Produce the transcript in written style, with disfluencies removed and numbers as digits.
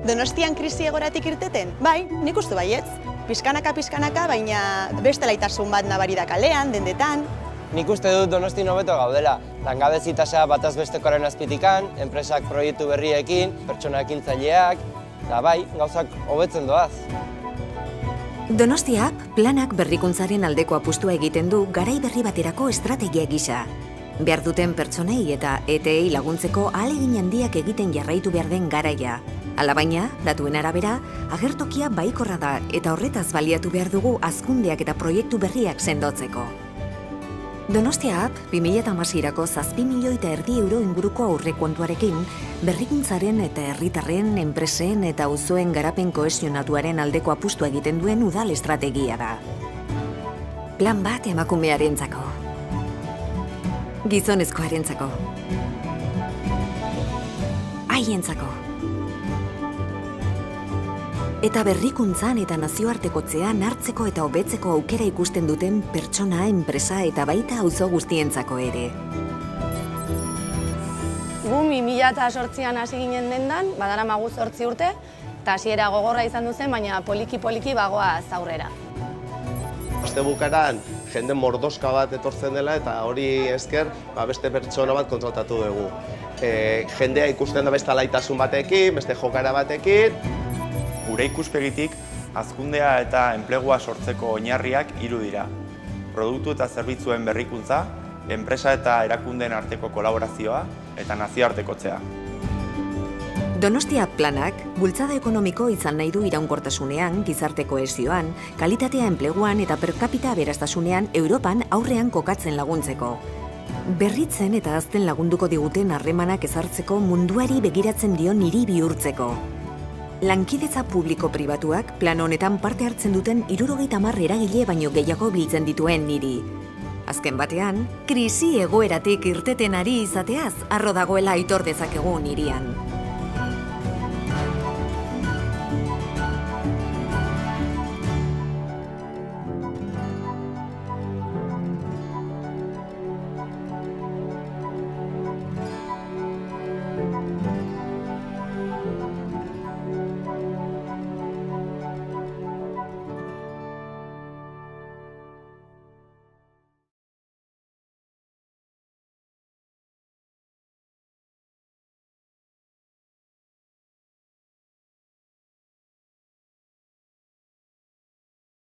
Donostian krisi egoratik irteten? Bai, nik uste baietz. Pizkanaka, baina beste laitasun bat nabari da kalean, dendetan. Nik uste dut Donostin hobeto gaudela. Langabezi tasa bataz bestekoaren azpitikan, enpresak proiektu berriekin, pertsona ekintzaileak, eta bai, gauzak hobetzen doaz. Donostiak planak berrikuntzaren aldeko apustua egiten du garai berri baterako estrategia gisa. Behar duten pertsonei eta ETEI laguntzeko ahalegin handiak egiten jarraitu behar den garaia. Alabaina, datuen arabera, agertokia baikorra da eta horretaz baliatu behar dugu hazkundeak eta proiektu berriak sendotzeko. Donostia App 2016ko 7,5 milioi euro inguruko aurrekontuarekin berrikuntzaren eta herritarren, enpresen eta auzoen garapen kohesionatuaren aldeko apustua egiten duen udal estrategia da. Plan bat emakumearentzako. Gizonezkoarentzako. Haientzako. Eta berrikuntzan eta nazioartekotzean hartzeko eta hobetzeko aukera ikusten duten pertsona, enpresa eta baita auzo guztientzako ere. Gu 2008an hasi ginen dendan, badaramagu 8 urte, eta hasiera gogorra izan duzen, baina poliki-poliki bagoaz aurrera. Astebukaran jende mordoska bat etortzen dela eta hori esker beste pertsona bat kontratatu dugu. Jendea ikusten da beste alaitasun batekin, beste jokara batekin. Gure ikuspegitik, hazkundea eta enplegua sortzeko oinarriak 3 dira. Produktu eta zerbitzuen berrikuntza, enpresa eta erakundeen arteko kolaborazioa eta nazioartekotzea. Donostia planak, bultzada ekonomiko izan nahi du iraunkortasunean, gizarte kohesioan, kalitatea enpleguan eta per capita aberastasunean Europan aurrean kokatzen laguntzeko. Berritzen eta hazten lagunduko diguten harremanak ezartzeko munduari begiratzen dion hiri bihurtzeko. Lankidetza publiko-pribatuak plan honetan parte hartzen duten 70 eragile baino gehiago biltzen dituen niri. Azken batean, krisi egoeratik irteten ari izateaz harro dagoela aitor dezakegun hirian.